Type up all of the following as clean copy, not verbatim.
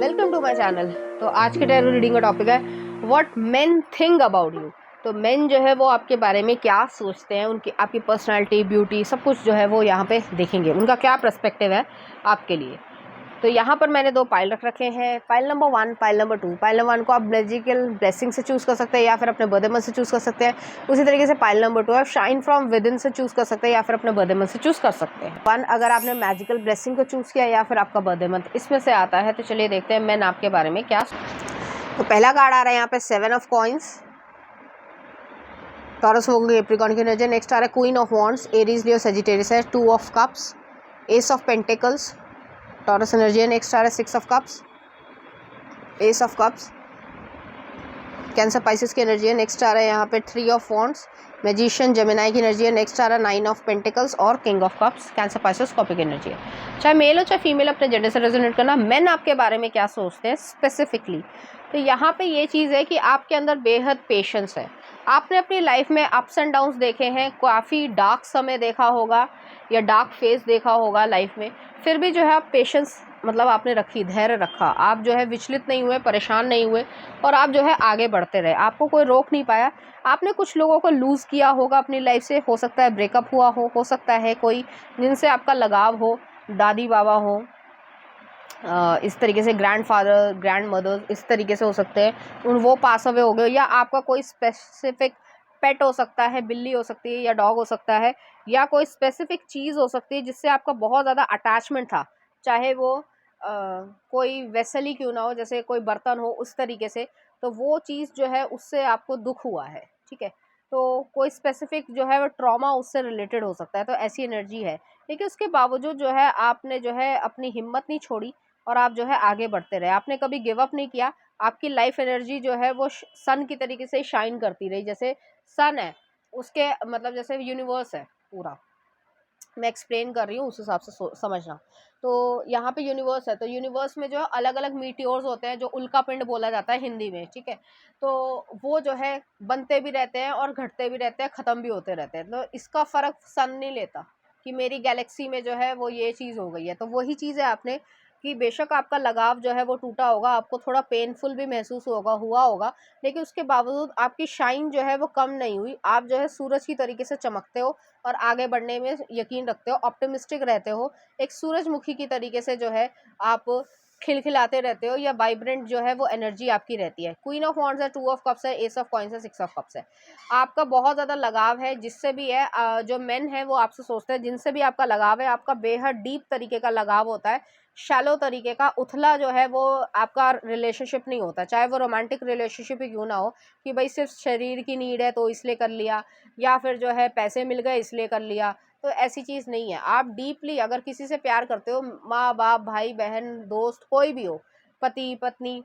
Welcome to my channel. तो आज के टैरो रीडिंग का टॉपिक है what main think about you. तो मेन जो है वो आपके बारे में क्या सोचते हैं, उनकी आपकी पर्सनालिटी, ब्यूटी, सब कुछ जो है वो यहाँ पे देखेंगे, उनका क्या पर्सपेक्टिव है आपके लिए। तो यहाँ पर मैंने दो पाइल रख रखे हैं, pile number 1, pile number 2। Pile number 1 को आप मैजिकल ब्लेसिंग से चूज़ कर सकते हैं या फिर अपने बर्थडे मंथ से चूज़ कर सकते हैं। उसी तरीके से पाइल नंबर 2 आप शाइन फ्रॉम विद इन से चूज़ कर सकते हैं या फिर अपने बर्थडे मंथ से चूज़ कर सकते हैं। 1 अगर आपने मैजिकल ब्लेसिंग को चूज़ किया या फिर आपका बर्थडे मंथ इसमें से आता है। तो चलिए देखते हैं मैं आपके बारे में क्या। तो पहला कार्ड आ रहा है यहाँ पे 7 ऑफ कॉइन्स, टॉरस हो गई, कैप्रिकॉर्न की एनर्जी। नेक्स्ट आ रहा है queen of wands, Aries, Leo, Sagittarius है। 2 of cups, S of pentacles, taurus energy है। नेक्स्ट आ रहा है 6 of cups, S of cups, cancer Pisces की एनर्जी है। नेक्स्ट आ रहा है यहाँ पे 3 ऑफ वॉन्ड्स, मैजिशियन, जेमिनाई की एनर्जी है। नेक्स्ट आ रहा है 9 ऑफ पेंटिकल्स और king of cups, cancer Pisces, Scorpio की एनर्जी है। चाहे मेल हो चाहे फीमेल, अपने जेंडर से रेजोनेट करना। मेन आपके बारे में क्या सोचते हैं स्पेसिफिकली। तो यहाँ पे ये चीज़ है कि आपके अंदर बेहद पेशेंस है। आपने अपनी लाइफ में अप्स एंड डाउन्स देखे हैं, काफ़ी डार्क समय देखा होगा या डार्क फेज देखा होगा लाइफ में, फिर भी जो है आप पेशेंस मतलब आपने रखी, धैर्य रखा, आप जो है विचलित नहीं हुए, परेशान नहीं हुए और आप जो है आगे बढ़ते रहे। आपको कोई रोक नहीं पाया। आपने कुछ लोगों को लूज़ किया होगा अपनी लाइफ से, हो सकता है ब्रेकअप हुआ हो सकता है कोई जिनसे आपका लगाव हो, दादी बाबा हो, इस तरीके से ग्रैंडफादर, ग्रैंड मदर, इस तरीके से हो सकते हैं, उन वो पास अवे हो गए। या आपका कोई स्पेसिफिक पेट हो सकता है, बिल्ली हो सकती है या डॉग हो सकता है, या कोई स्पेसिफिक चीज़ हो सकती है जिससे आपका बहुत ज़्यादा अटैचमेंट था, चाहे वो कोई वेसल ही क्यों ना हो, जैसे कोई बर्तन हो उस तरीके से। तो वो चीज़ जो है उससे आपको दुख हुआ है, ठीक है। तो कोई स्पेसिफिक जो है वो ट्रॉमा उससे रिलेटेड हो सकता है। तो ऐसी एनर्जी है, लेकिन उसके बावजूद जो है आपने जो है अपनी हिम्मत नहीं छोड़ी और आप जो है आगे बढ़ते रहे। आपने कभी गिव अप नहीं किया। आपकी लाइफ एनर्जी जो है वो सन की तरीके से शाइन करती रही। जैसे सन है, उसके मतलब जैसे यूनिवर्स है पूरा, मैं एक्सप्लेन कर रही हूँ उस हिसाब से समझना। तो यहाँ पे यूनिवर्स है, तो यूनिवर्स में जो है अलग अलग मीटियोर्स होते हैं, जो उल्का पिंड बोला जाता है हिंदी में, ठीक है। तो वो जो है बनते भी रहते हैं और घटते भी रहते हैं, ख़त्म भी होते रहते हैं। तो इसका फ़र्क सन नहीं लेता कि मेरी गैलेक्सी में जो है वो ये चीज़ हो गई है। तो वही चीज़ है आपने कि बेशक आपका लगाव जो है वो टूटा होगा, आपको थोड़ा पेनफुल भी महसूस हुआ होगा, लेकिन उसके बावजूद आपकी शाइन जो है वो कम नहीं हुई। आप जो है सूरज की तरीके से चमकते हो और आगे बढ़ने में यकीन रखते हो, ऑप्टिमिस्टिक रहते हो, एक सूरजमुखी की तरीके से जो है आप खिलखिलाते रहते हो, या वाइब्रेंट जो है वो एनर्जी आपकी रहती है। क्वीन ऑफ वॉन्ड्स है, 2 ऑफ कप्स है, एस ऑफ कॉइन्स है, 6 ऑफ कप्स है। आपका बहुत ज़्यादा लगाव है जिससे भी है, जो मेन है वो आपसे सोचते हैं, जिनसे भी आपका लगाव है, आपका बेहद डीप तरीके का लगाव होता है, शैलो तरीके का। उथला जो है वो आपका रिलेशनशिप नहीं होता, चाहे वो रोमांटिक रिलेशनशिप ही क्यों ना हो, कि भाई सिर्फ शरीर की नीड है तो इसलिए कर लिया, या फिर जो है पैसे मिल गए इसलिए कर लिया। तो ऐसी चीज़ नहीं है। आप डीपली अगर किसी से प्यार करते हो, माँ बाप, भाई बहन, दोस्त, कोई भी हो, पति पत्नी,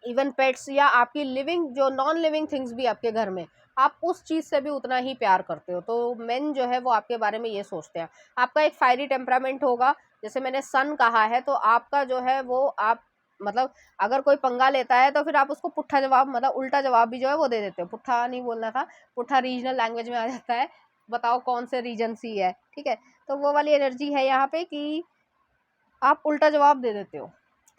इवन पेट्स, या आपकी लिविंग जो नॉन लिविंग थिंग्स भी आपके घर में, आप उस चीज़ से भी उतना ही प्यार करते हो। तो मेन जो है वो आपके बारे में ये सोचते हैं। आपका एक फायरी टेम्परामेंट होगा, जैसे मैंने सन कहा है, तो आपका जो है वो आप मतलब अगर कोई पंगा लेता है तो फिर आप उसको पुट्ठा जवाब, मतलब उल्टा जवाब भी जो है वो दे देते हो। पुट्ठा नहीं बोलना था, पुट्ठा रीजनल लैंग्वेज में आ जाता है, बताओ कौन से रीजन सी है, ठीक है। तो वो वाली एनर्जी है यहाँ पे कि आप उल्टा जवाब दे देते हो।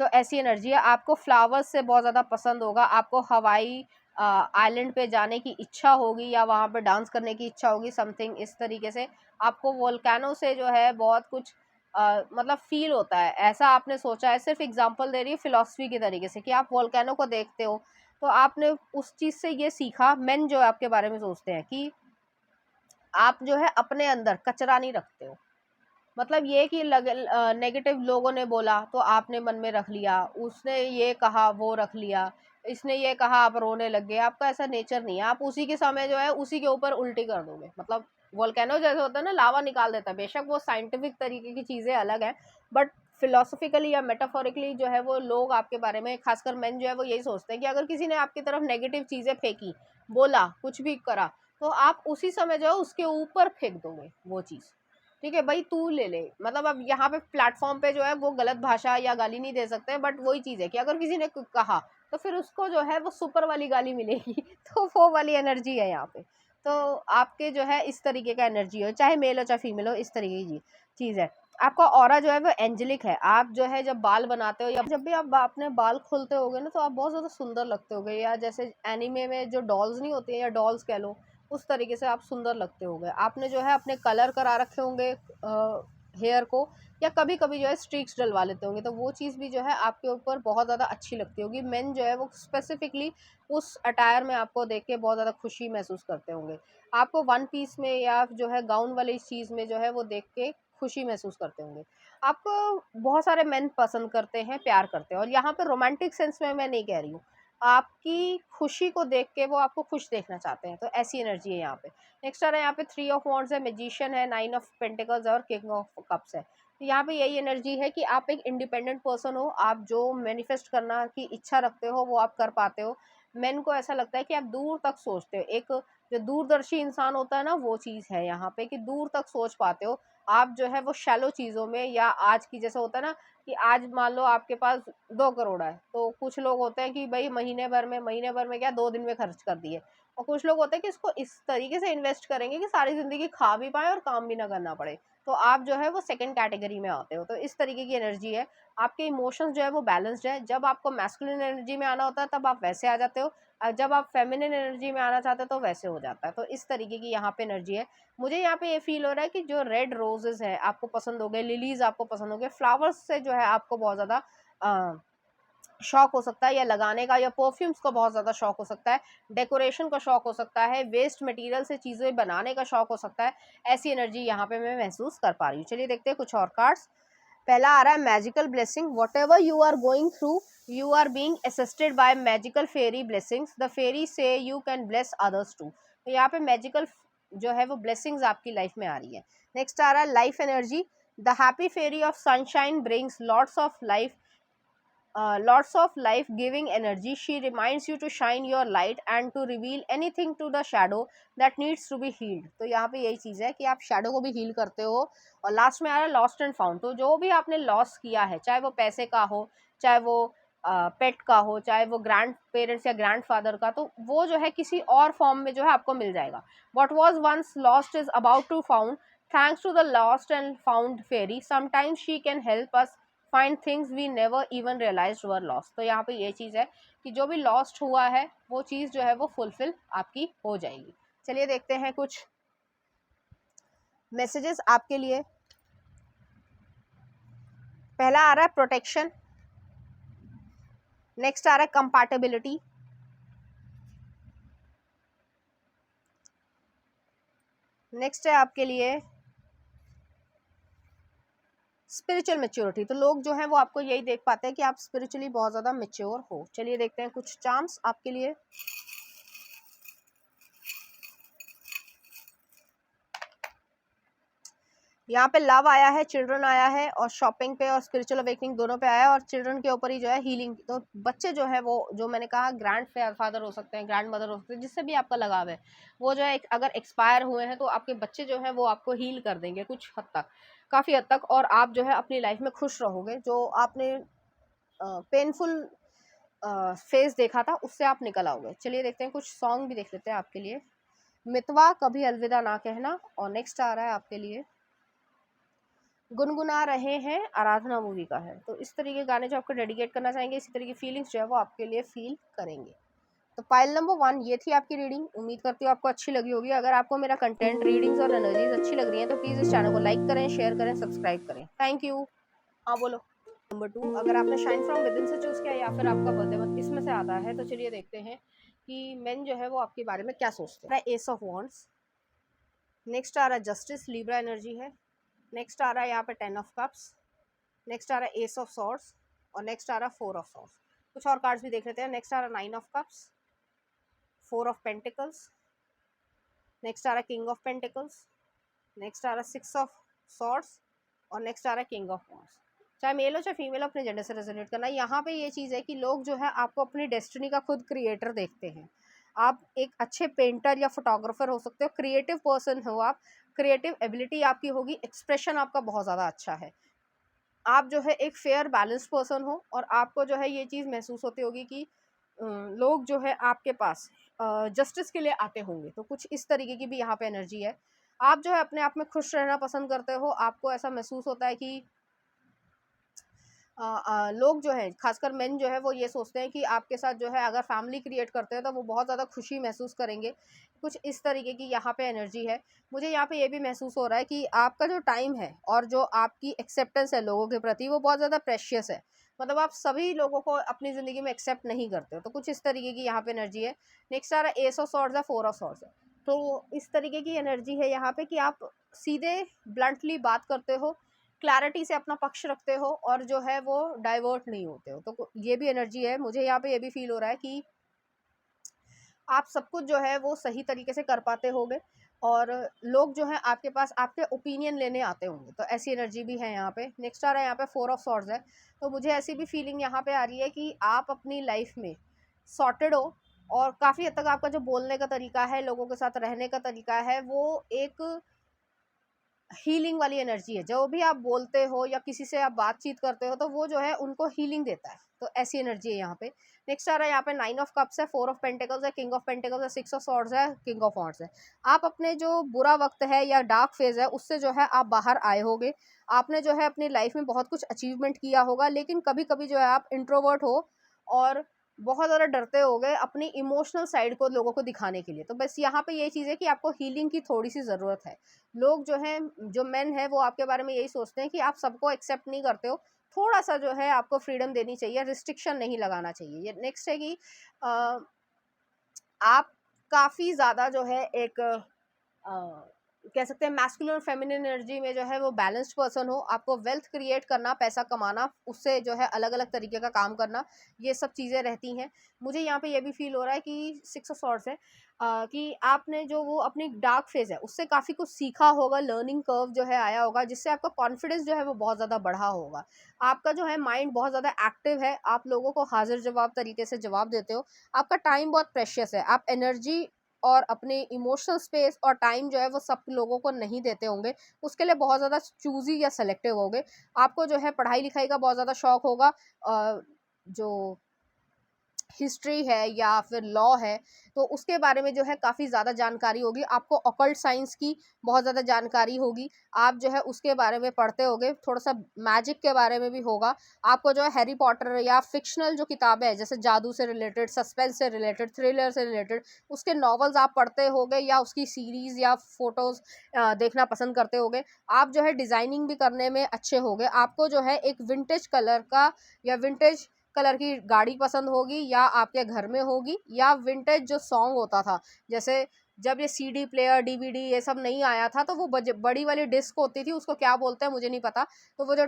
तो ऐसी एनर्जी है। आपको फ्लावर्स से बहुत ज़्यादा पसंद होगा, आपको हवाई आइलैंड पे जाने की इच्छा होगी या वहाँ पे डांस करने की इच्छा होगी, समथिंग इस तरीके से। आपको वोल्केनो से जो है बहुत कुछ मतलब फील होता है, ऐसा आपने सोचा है। सिर्फ एग्जांपल दे रही है फिलॉसफी के तरीके से कि आप वोल्केनो को देखते हो, तो आपने उस चीज़ से ये सीखा। मेन जो आपके बारे में सोचते हैं कि आप जो है अपने अंदर कचरा नहीं रखते हो। मतलब ये कि नेगेटिव लोगों ने बोला तो आपने मन में रख लिया, उसने ये कहा वो रख लिया, इसने ये कहा आप रोने लग गए। आपका ऐसा नेचर नहीं है। आप उसी के समय जो है उसी के ऊपर उल्टी कर दोगे। मतलब वोल्केनो जैसे होता है ना, लावा निकाल देता है। बेशक वो साइंटिफिक तरीके की चीज़ें अलग हैं, बट फिलोसफिकली या मेटाफोरिकली जो है वो लोग आपके बारे में, खासकर मेन जो है वो यही सोचते हैं कि अगर किसी ने आपकी तरफ नेगेटिव चीज़ें फेंकी, बोला, कुछ भी करा, तो आप उसी समय जो है उसके ऊपर फेंक दोगे वो चीज़। ठीक है भाई, तू ले ले। मतलब अब यहाँ पे प्लेटफॉर्म पे जो है वो गलत भाषा या गाली नहीं दे सकते, बट वही चीज़ है कि अगर किसी ने कहा तो फिर उसको जो है वो सुपर वाली गाली मिलेगी तो वो वाली एनर्जी है यहाँ पे। तो आपके जो है इस तरीके का एनर्जी हो, चाहे मेल हो चाहे फीमेल हो, इस तरीके की चीज़ है। आपका ऑरा जो है वो एंजेलिक है। आप जो है जब बाल बनाते हो या जब भी आप अपने बाल खोलते होगे ना, तो आप बहुत ज़्यादा सुंदर लगते होगे, या जैसे एनीमे में जो डॉल्स नहीं होती हैं, या डॉल्स कह लो, उस तरीके से आप सुंदर लगते होगे। आपने जो है अपने कलर करा रखे होंगे हेयर को, या कभी कभी जो है स्ट्रीक्स डलवा लेते होंगे, तो वो चीज़ भी जो है आपके ऊपर बहुत ज़्यादा अच्छी लगती होगी। मेन जो है वो स्पेसिफिकली उस अटायर में आपको देख के बहुत ज़्यादा खुशी महसूस करते होंगे। आपको वन पीस में या जो है गाउन वाली इस चीज़ में जो है वो देख के खुशी महसूस करते होंगे। आपको बहुत सारे मेन पसंद करते हैं, प्यार करते हैं, और यहाँ पे रोमांटिक सेंस में मैं नहीं कह रही हूँ, आपकी खुशी को देख के वो आपको खुश देखना चाहते हैं, तो ऐसी एनर्जी है यहाँ पे। नेक्स्ट आ रहा है यहाँ पे 3 ऑफ वॉन्ड्स है, मैजिशियन है, 9 ऑफ पेंटिकल्स है, और किंग ऑफ कप्स है। तो यहाँ पे यही एनर्जी है कि आप एक इंडिपेंडेंट पर्सन हो, आप जो मैनिफेस्ट करना की इच्छा रखते हो वो आप कर पाते हो। मेन को ऐसा लगता है कि आप दूर तक सोचते हो, एक जो दूरदर्शी इंसान होता है ना, वो चीज़ है यहाँ पे कि दूर तक सोच पाते हो। आप जो है वो शैलो चीज़ों में, या आज की जैसे होता है ना कि आज मान लो आपके पास 2 करोड़ है, तो कुछ लोग होते हैं कि भाई महीने भर में क्या 2 दिन में खर्च कर दिए, और कुछ लोग होते हैं कि इसको इस तरीके से इन्वेस्ट करेंगे कि सारी ज़िंदगी खा भी पाए और काम भी ना करना पड़े। तो आप जो है वो सेकंड कैटेगरी में आते हो, तो इस तरीके की एनर्जी है। आपके इमोशंस जो है वो बैलेंस्ड है। जब आपको मैस्कुलिन एनर्जी में आना होता है तब आप वैसे आ जाते हो, और जब आप फेमिनिन एनर्जी में आना चाहते हो तो वैसे हो जाता है। तो इस तरीके की यहाँ पे एनर्जी है। मुझे यहाँ पे ये फील हो रहा है कि जो रेड रोजेस है आपको पसंद हो गए, लिलीज आपको पसंद हो गए, फ्लावर्स से जो है आपको बहुत ज़्यादा शौक हो सकता है, या लगाने का, या परफ्यूम्स का बहुत ज़्यादा शौक हो सकता है, डेकोरेशन का शौक हो सकता है, वेस्ट मटेरियल से चीज़ें बनाने का शौक हो सकता है। ऐसी एनर्जी यहाँ पे मैं महसूस कर पा रही हूँ। चलिए देखते हैं कुछ और कार्ड्स। पहला आ रहा है magical blessing, whatever you are going through you are being assisted by magical fairy blessings, the fairy से you can bless others too. तो यहाँ पे मैजिकल जो है वो ब्लेसिंग्स आपकी लाइफ में आ रही है। नेक्स्ट आ रहा है life energy, the happy fairy of sunshine brings lots of life giving energy. She reminds you to shine your light and to reveal anything to the shadow that needs to be healed. तो यहाँ पे यही चीज़ है कि आप shadow को भी heal करते हो। और लास्ट में आ रहा है लॉस्ट एंड फाउंड, तो जो भी आपने लॉस किया है, चाहे वो पैसे का हो, चाहे वो पेट का हो, चाहे वो ग्रैंड पेरेंट्स या ग्रैंड फादर का, तो वो जो है किसी और फॉर्म में जो है आपको मिल जाएगा। What was once lost is about to found, thanks to the lost and found fairy, sometimes she can help us find things we never even realise were lost. तो यहाँ पे ये चीज़ है कि जो भी लॉस्ट हुआ है वो चीज़ जो है वो फुलफिल आपकी हो जाएगी। चलिए देखते हैं कुछ मैसेजेस आपके लिए। पहला आ रहा है प्रोटेक्शन, नेक्स्ट आ रहा है कंपैटिबिलिटी, नेक्स्ट है आपके लिए स्पिरिचुअल मेच्योरिटी। तो लोग जो हैं वो आपको यही देख पाते हैं कि आप स्पिरिचुअली बहुत ज़्यादा मेच्योर हो। चलिए देखते हैं कुछ चार्म्स आपके लिए। यहाँ पे लव आया है, चिल्ड्रन आया है, और शॉपिंग पे और स्पिरिचुअल अवेकनिंग दोनों पे आया है, और चिल्ड्रन के ऊपर ही जो है हीलिंग। तो बच्चे जो है वो, जो मैंने कहा, ग्रैंड फादर हो सकते हैं, ग्रैंड मदर हो सकते हैं, जिससे भी आपका लगाव है, वो जो है अगर एक्सपायर हुए हैं तो आपके बच्चे जो है वो आपको हील कर देंगे कुछ हद तक, काफ़ी हद तक, और आप जो है अपनी लाइफ में खुश रहोगे। जो आपने पेनफुल फेस देखा था उससे आप निकल आओगे। चलिए देखते हैं कुछ सॉन्ग भी देख लेते हैं आपके लिए। मितवा कभी अलविदा ना कहना, और नेक्स्ट आ रहा है आपके लिए गुनगुना रहे हैं, आराधना मूवी का है। तो इस तरीके के गाने जो आपको डेडिकेट करना चाहेंगे, इसी तरह की फीलिंग्स जो है वो आपके लिए फील करेंगे। तो पाइल नंबर 1 ये थी आपकी रीडिंग। उम्मीद करती हूँ आपको अच्छी लगी होगी। अगर आपको मेरा कंटेंट, रीडिंग्स और एनर्जीज अच्छी लग रही हैं तो प्लीज़ इस चैनल को लाइक करें, शेयर करें, सब्सक्राइब करें। Thank you. हाँ बोलो। नंबर 2, अगर आपने शाइन फ्रॉम विद इन से चूज़ किया या फिर आपका बर्थडे मंथ इसमें से आता है, तो चलिए देखते हैं कि मेन जो है वो आपके बारे में क्या सोचते हैं। एस ऑफ वॉन्ड्स, नेक्स्ट आ रहा है जस्टिस, लिब्रा एनर्जी है। नेक्स्ट आ रहा है यहाँ पे 10 ऑफ कप्स, नेक्स्ट आ रहा है एस ऑफ सॉर्ड्स, और नेक्स्ट आ रहा है 4 ऑफ सॉर्ड्स। कुछ और कार्ड्स भी देख लेते हैं। नेक्स्ट आ रहा है 9 of cups, 4 of pentacles, next आ रहा है किंग ऑफ पेंटिकल्स, नेक्स्ट आ रहा है 6 ऑफ सॉर्ड्स, और नेक्स्ट आ रहा है किंग ऑफ वॉन्ड्स। चाहे मेल हो चाहे फीमेल हो, अपने जेंडर से रेजोनेट करना। यहाँ पे ये चीज़ है कि लोग जो है आपको अपनी डेस्टिनी का खुद क्रिएटर देखते हैं। आप एक अच्छे पेंटर या फोटोग्राफर हो सकते हो, क्रिएटिव पर्सन हो आप, क्रिएटिव एबिलिटी आपकी होगी, एक्सप्रेशन आपका बहुत ज़्यादा अच्छा है। आप जो है एक फेयर बैलेंस पर्सन हो, और आपको जो है ये चीज़ महसूस होती होगी कि लोग जो है आपके पास जस्टिस के लिए आते होंगे। तो कुछ इस तरीके की भी यहाँ पे एनर्जी है। आप जो है अपने आप में खुश रहना पसंद करते हो, आपको ऐसा महसूस होता है कि लोग जो हैं खासकर मेन जो है वो ये सोचते हैं कि आपके साथ जो है अगर फैमिली क्रिएट करते हैं तो वो बहुत ज़्यादा खुशी महसूस करेंगे। कुछ इस तरीके की यहाँ पे एनर्जी है। मुझे यहाँ पे ये भी महसूस हो रहा है कि आपका जो टाइम है और जो आपकी एक्सेप्टेंस है लोगों के प्रति वो बहुत ज़्यादा प्रेशियस है। मतलब आप सभी लोगों को अपनी ज़िंदगी में एक्सेप्ट नहीं करते हो। तो कुछ इस तरीके की यहाँ पे एनर्जी है। नेक्स्ट आ रहा है एस ऑफ सॉर्ड्स है, फोर ऑफ सॉर्ड्स है। तो इस तरीके की एनर्जी है यहाँ पे कि आप सीधे ब्लंटली बात करते हो, क्लैरिटी से अपना पक्ष रखते हो और जो है वो डाइवर्ट नहीं होते हो। तो ये भी एनर्जी है। मुझे यहाँ पे ये भी फील हो रहा है कि आप सब कुछ जो है वो सही तरीके से कर पाते होगे और लोग जो हैं आपके पास आपके ओपिनियन लेने आते होंगे। तो ऐसी एनर्जी भी है यहाँ पे। नेक्स्ट आ रहा है यहाँ पे फोर ऑफ सॉर्ड्स है। तो मुझे ऐसी भी फीलिंग यहाँ पे आ रही है कि आप अपनी लाइफ में सॉर्टेड हो और काफ़ी हद तक आपका जो बोलने का तरीका है, लोगों के साथ रहने का तरीका है, वो एक हीलिंग वाली एनर्जी है। जो भी आप बोलते हो या किसी से आप बातचीत करते हो तो वो जो है उनको हीलिंग देता है। तो ऐसी एनर्जी है यहाँ पे। नेक्स्ट आ रहा है यहाँ पे नाइन ऑफ कप्स है, फोर ऑफ पेंटिकल्स है, किंग ऑफ पेंटिकल्स है, सिक्स ऑफ सॉर्ड्स है, किंग ऑफ वॉन्ड्स है। आप अपने जो बुरा वक्त है या डार्क फेज है उससे जो है आप बाहर आए होगे। आपने जो है अपनी लाइफ में बहुत कुछ अचीवमेंट किया होगा, लेकिन कभी कभी जो है आप इंट्रोवर्ट हो और बहुत ज़्यादा डरते हो गए अपनी इमोशनल साइड को लोगों को दिखाने के लिए। तो बस यहाँ पे ये चीज़ है कि आपको हीलिंग की थोड़ी सी ज़रूरत है। लोग जो हैं, जो मेन है वो आपके बारे में यही सोचते हैं कि आप सबको एक्सेप्ट नहीं करते हो। थोड़ा सा जो है आपको फ्रीडम देनी चाहिए, रिस्ट्रिक्शन नहीं लगाना चाहिए। ये नेक्स्ट है कि अ, आप काफ़ी ज़्यादा जो है एक कह सकते हैं मैस्कुलिन और फेमिनिन एनर्जी में जो है वो बैलेंस्ड पर्सन हो। आपको वेल्थ क्रिएट करना, पैसा कमाना, उससे जो है अलग अलग तरीके का काम करना, ये सब चीज़ें रहती हैं। मुझे यहाँ पे ये भी फील हो रहा है कि सिक्स ऑफ सॉर्ड्स है कि आपने जो वो अपनी डार्क फेज है उससे काफ़ी कुछ सीखा होगा, लर्निंग कर्व जो है आया होगा, जिससे आपका कॉन्फिडेंस जो है वो बहुत ज़्यादा बढ़ा होगा। आपका जो है माइंड बहुत ज़्यादा एक्टिव है, आप लोगों को हाजिर जवाब तरीके से जवाब देते हो। आपका टाइम बहुत प्रेशियस है, आप एनर्जी और अपने इमोशनल स्पेस और टाइम जो है वो सब लोगों को नहीं देते होंगे। उसके लिए बहुत ज़्यादा चूज़ी या सेलेक्टिव होंगे। आपको जो है पढ़ाई लिखाई का बहुत ज़्यादा शौक होगा। जो हिस्ट्री है या फिर लॉ है तो उसके बारे में जो है काफ़ी ज़्यादा जानकारी होगी। आपको ऑकल्ट साइंस की बहुत ज़्यादा जानकारी होगी। आप जो है उसके बारे में पढ़ते होगे, थोड़ा सा मैजिक के बारे में भी होगा। आपको जो है हैरी पॉटर या फिक्शनल जो किताबें हैं जैसे जादू से रिलेटेड, सस्पेंस से रिलेटेड, थ्रिलर से रिलेटेड, उसके नॉवेल्स आप पढ़ते होगे या उसकी सीरीज़ या फोटोज़ देखना पसंद करते होगे। आप जो है डिज़ाइनिंग भी करने में अच्छे होगे। आपको जो है एक विंटेज कलर का या विंटेज कलर की गाड़ी पसंद होगी या आपके घर में होगी, या विंटेज जो सॉन्ग होता था, जैसे जब ये सीडी प्लेयर, डीवीडी ये सब नहीं आया था तो वो बड़ी वाली डिस्क होती थी, उसको क्या बोलते हैं मुझे नहीं पता। तो वो जो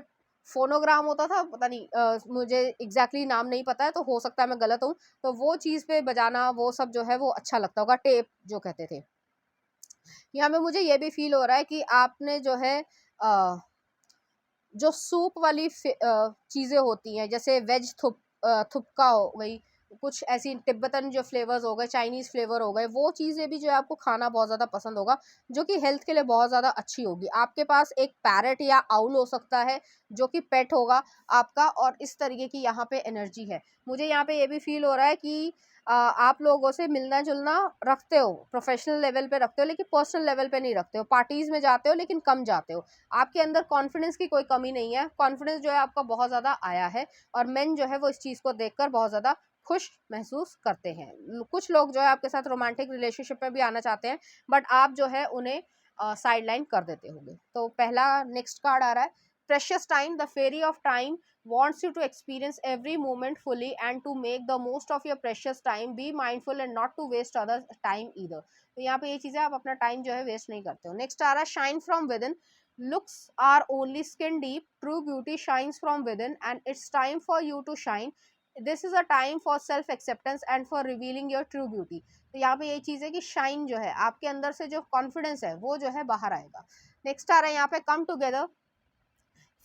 फोनोग्राम होता था, पता नहीं मुझे एग्जैक्टली नाम नहीं पता है, तो हो सकता है मैं गलत हूँ। तो वो चीज़ पे बजाना वो सब जो है वो अच्छा लगता होगा, टेप जो कहते थे। यहाँ पे मुझे ये भी फील हो रहा है कि आपने जो है जो सूप वाली चीज़ें होती हैं जैसे वेज थुपका हो गई, कुछ ऐसी तिब्बतन जो फ्लेवर्स हो गए, चाइनीज़ फ्लेवर हो गए, वो चीज़ें भी जो है आपको खाना बहुत ज़्यादा पसंद होगा, जो कि हेल्थ के लिए बहुत ज़्यादा अच्छी होगी। आपके पास एक पैरट या आउल हो सकता है जो कि पेट होगा आपका, और इस तरीके की यहाँ पे एनर्जी है। मुझे यहाँ पे ये भी फील हो रहा है कि आप लोगों से मिलना जुलना रखते हो, प्रोफेशनल लेवल पे रखते हो, लेकिन पर्सनल लेवल पे नहीं रखते हो। पार्टीज़ में जाते हो लेकिन कम जाते हो। आपके अंदर कॉन्फिडेंस की कोई कमी नहीं है, कॉन्फिडेंस जो है आपका बहुत ज़्यादा आया है और मेन जो है वो इस चीज़ को देखकर बहुत ज़्यादा खुश महसूस करते हैं। कुछ लोग जो है आपके साथ रोमांटिक रिलेशनशिप में भी आना चाहते हैं, बट आप जो है उन्हें साइड लाइन कर देते होंगे। तो पहला नेक्स्ट कार्ड आ रहा है precious time, the fairy of time wants you to experience every moment fully and to make the most of your precious time. Be mindful and not to waste other time either. तो यहाँ पे ये चीज़ है, आप अपना time जो है waste नहीं करते हो। नेक्स्ट आ रहा है shine from with in, looks are only skin deep, true beauty shines from within and it's time for you to shine. This is a time for self acceptance and for revealing your true beauty. तो यहाँ पे ये चीज़ है कि shine जो है आपके अंदर से जो कॉन्फिडेंस है वो जो है बाहर आएगा। नेक्स्ट आ रहा है यहाँ पे come together,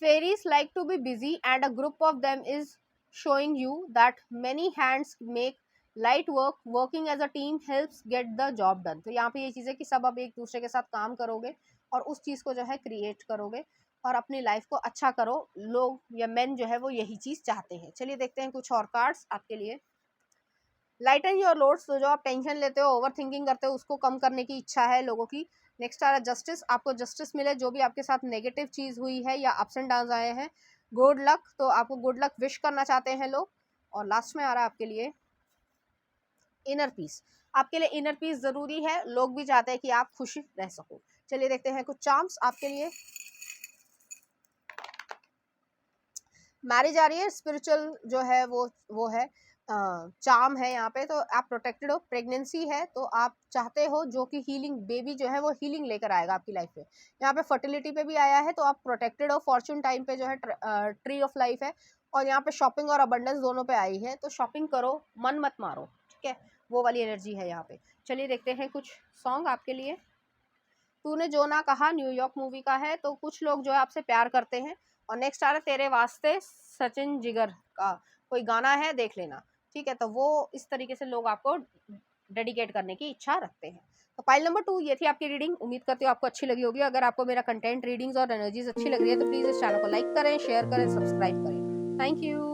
fairies like to be busy and a group of them is showing you that many hands make light work, working as a team helps get the job done. तो यहाँ पे ये चीज़ है कि सब अब एक दूसरे के साथ काम करोगे और उस चीज़ को जो है क्रिएट करोगे और अपनी लाइफ को अच्छा करो। लोग या मेन जो है वो यही चीज़ चाहते हैं। चलिए देखते हैं कुछ और कार्ड्स आपके लिए। लाइटन योर लोड्स, तो जो आप टेंशन लेते हो, ओवर थिंकिंग करते हो, उसको कम करने की इच्छा है लोगों की। नेक्स्ट आ रहा है जस्टिस, आपको जस्टिस मिले, जो भी आपके साथ नेगेटिव चीज़ हुई है या अप्स एंड डाउन आए हैं। गुड लक, तो आपको गुड लक विश करना चाहते हैं लोग। और लास्ट में आ रहा है आपके लिए इनर पीस, आपके लिए इनर पीस ज़रूरी है, लोग भी चाहते हैं कि आप खुश रह सको। चलिए देखते हैं कुछ चार्म्स आपके लिए। मैरिज आ रही है, स्पिरिचुअल जो है वो है चार्म है यहाँ पे, तो आप प्रोटेक्टेड हो। प्रेगनेंसी है तो आप चाहते हो जो कि हीलिंग बेबी जो है वो हीलिंग लेकर आएगा आपकी लाइफ में। यहाँ पे फर्टिलिटी पे भी आया है तो आप प्रोटेक्टेड हो। फॉर्चून टाइम पे जो है ट्री ऑफ लाइफ है, और यहाँ पे शॉपिंग और अबंडेंस दोनों पे आई है, तो शॉपिंग करो, मन मत मारो, ठीक है, वो वाली एनर्जी है यहाँ पे। चलिए देखते हैं कुछ सॉन्ग आपके लिए। तूने जो ना कहा न्यूयॉर्क मूवी का है, तो कुछ लोग जो है आपसे प्यार करते हैं। और नेक्स्ट आ रहा है तेरे वास्ते, सचिन जिगर का कोई गाना है, देख लेना, ठीक है। तो वो इस तरीके से लोग आपको डेडिकेट करने की इच्छा रखते हैं। तो पाइल नंबर 2 ये थी आपकी रीडिंग। उम्मीद करती हूँ आपको अच्छी लगी होगी। अगर आपको मेरा कंटेंट, रीडिंग्स और एनर्जीज अच्छी लग रही है तो प्लीज़ इस चैनल को लाइक करें, शेयर करें, सब्सक्राइब करें। Thank you.